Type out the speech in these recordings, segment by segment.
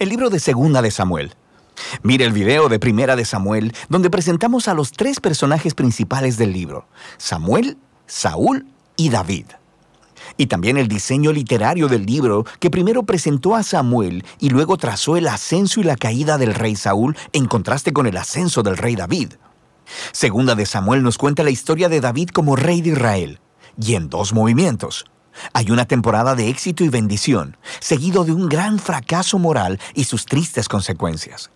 el libro de Segunda de Samuel. Mire el video de Primera de Samuel, donde presentamos a los tres personajes principales del libro: Samuel, Saúl y David. Y también el diseño literario del libro, que primero presentó a Samuel y luego trazó el ascenso y la caída del rey Saúl en contraste con el ascenso del rey David. Segunda de Samuel nos cuenta la historia de David como rey de Israel, y en dos movimientos. Hay una temporada de éxito y bendición, seguido de un gran fracaso moral y sus tristes consecuencias.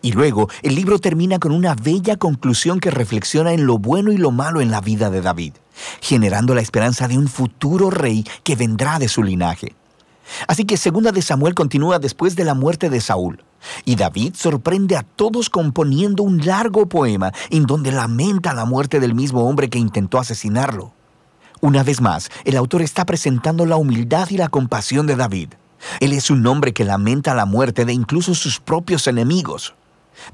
Y luego, el libro termina con una bella conclusión que reflexiona en lo bueno y lo malo en la vida de David, generando la esperanza de un futuro rey que vendrá de su linaje. Así que Segunda de Samuel continúa después de la muerte de Saúl, y David sorprende a todos componiendo un largo poema en donde lamenta la muerte del mismo hombre que intentó asesinarlo. Una vez más, el autor está presentando la humildad y la compasión de David. Él es un hombre que lamenta la muerte de incluso sus propios enemigos.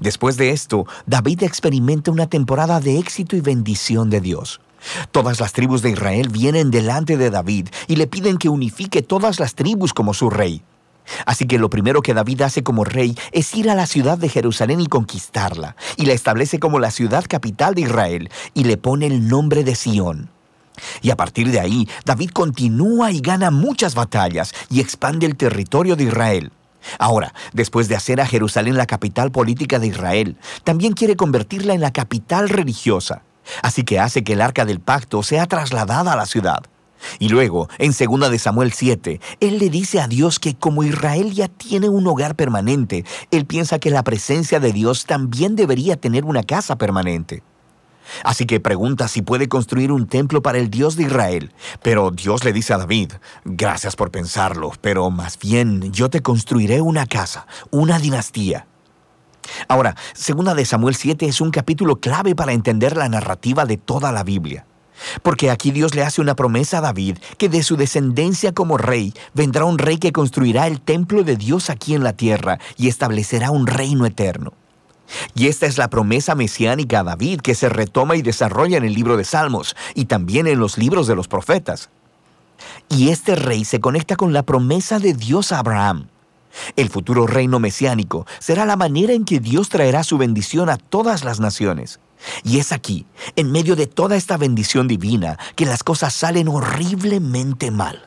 Después de esto, David experimenta una temporada de éxito y bendición de Dios. Todas las tribus de Israel vienen delante de David y le piden que unifique todas las tribus como su rey. Así que lo primero que David hace como rey es ir a la ciudad de Jerusalén y conquistarla, y la establece como la ciudad capital de Israel, y le pone el nombre de Sión. Y a partir de ahí, David continúa y gana muchas batallas y expande el territorio de Israel. Ahora, después de hacer a Jerusalén la capital política de Israel, también quiere convertirla en la capital religiosa. Así que hace que el Arca del Pacto sea trasladada a la ciudad. Y luego, en 2 de Samuel 7, él le dice a Dios que como Israel ya tiene un hogar permanente, él piensa que la presencia de Dios también debería tener una casa permanente. Así que pregunta si puede construir un templo para el Dios de Israel. Pero Dios le dice a David: gracias por pensarlo, pero más bien yo te construiré una casa, una dinastía. Ahora, 2 de Samuel 7 es un capítulo clave para entender la narrativa de toda la Biblia. Porque aquí Dios le hace una promesa a David que de su descendencia como rey vendrá un rey que construirá el templo de Dios aquí en la tierra y establecerá un reino eterno. Y esta es la promesa mesiánica a David que se retoma y desarrolla en el libro de Salmos y también en los libros de los profetas. Y este rey se conecta con la promesa de Dios a Abraham. El futuro reino mesiánico será la manera en que Dios traerá su bendición a todas las naciones. Y es aquí, en medio de toda esta bendición divina, que las cosas salen horriblemente mal.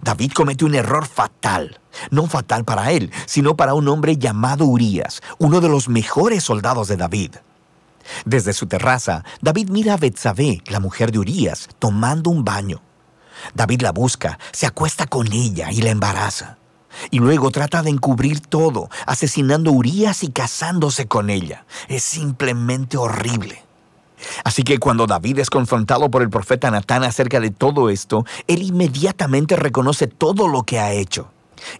David comete un error fatal, no fatal para él, sino para un hombre llamado Urías, uno de los mejores soldados de David. Desde su terraza, David mira a Betsabé, la mujer de Urías, tomando un baño. David la busca, se acuesta con ella y la embaraza. Y luego trata de encubrir todo, asesinando a Urías y casándose con ella. Es simplemente horrible. Así que cuando David es confrontado por el profeta Natán acerca de todo esto, él inmediatamente reconoce todo lo que ha hecho.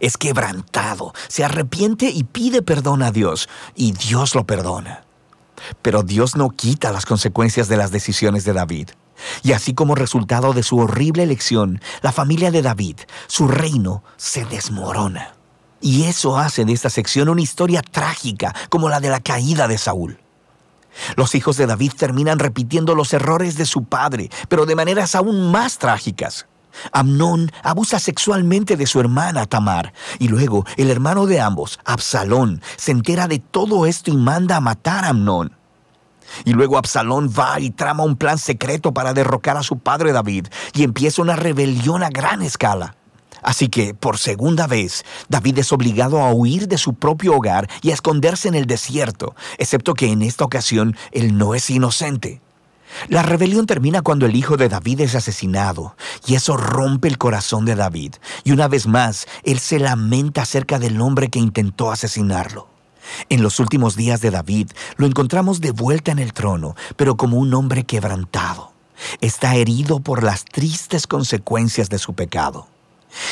Es quebrantado, se arrepiente y pide perdón a Dios, y Dios lo perdona. Pero Dios no quita las consecuencias de las decisiones de David. Y así como resultado de su horrible elección, la familia de David, su reino, se desmorona. Y eso hace de esta sección una historia trágica como la de la caída de Saúl. Los hijos de David terminan repitiendo los errores de su padre, pero de maneras aún más trágicas. Amnón abusa sexualmente de su hermana Tamar, y luego el hermano de ambos, Absalón, se entera de todo esto y manda a matar a Amnón. Y luego Absalón va y trama un plan secreto para derrocar a su padre David, y empieza una rebelión a gran escala. Así que, por segunda vez, David es obligado a huir de su propio hogar y a esconderse en el desierto, excepto que en esta ocasión él no es inocente. La rebelión termina cuando el hijo de David es asesinado, y eso rompe el corazón de David, y una vez más, él se lamenta acerca del hombre que intentó asesinarlo. En los últimos días de David, lo encontramos de vuelta en el trono, pero como un hombre quebrantado. Está herido por las tristes consecuencias de su pecado.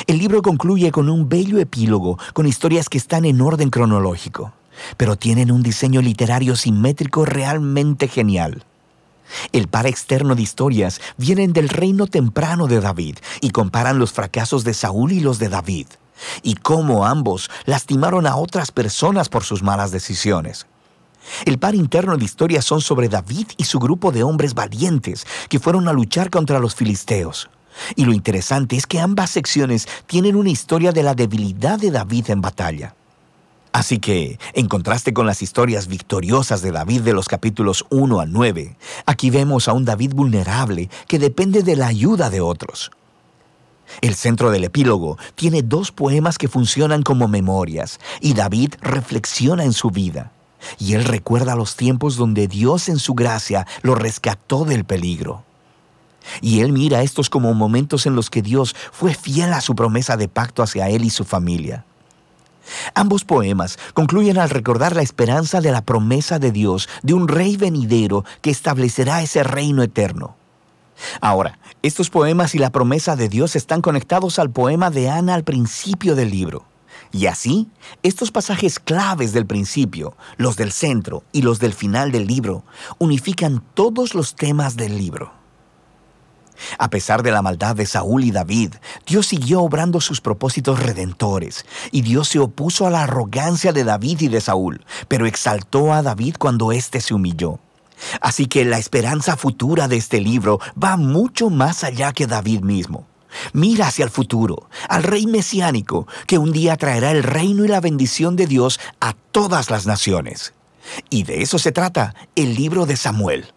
El libro concluye con un bello epílogo con historias que están en orden cronológico, pero tienen un diseño literario simétrico realmente genial. El par externo de historias vienen del reino temprano de David y comparan los fracasos de Saúl y los de David, y cómo ambos lastimaron a otras personas por sus malas decisiones. El par interno de historias son sobre David y su grupo de hombres valientes que fueron a luchar contra los filisteos. Y lo interesante es que ambas secciones tienen una historia de la debilidad de David en batalla. Así que, en contraste con las historias victoriosas de David de los capítulos 1 al 9, aquí vemos a un David vulnerable que depende de la ayuda de otros. El centro del epílogo tiene 2 poemas que funcionan como memorias, y David reflexiona en su vida. Y él recuerda los tiempos donde Dios en su gracia lo rescató del peligro. Y él mira estos como momentos en los que Dios fue fiel a su promesa de pacto hacia él y su familia. Ambos poemas concluyen al recordar la esperanza de la promesa de Dios de un rey venidero que establecerá ese reino eterno. Ahora, estos poemas y la promesa de Dios están conectados al poema de Ana al principio del libro. Y así, estos pasajes claves del principio, los del centro y los del final del libro, unifican todos los temas del libro. A pesar de la maldad de Saúl y David, Dios siguió obrando sus propósitos redentores, y Dios se opuso a la arrogancia de David y de Saúl, pero exaltó a David cuando éste se humilló. Así que la esperanza futura de este libro va mucho más allá que David mismo. Mira hacia el futuro, al rey mesiánico, que un día traerá el reino y la bendición de Dios a todas las naciones. Y de eso se trata el libro de Samuel.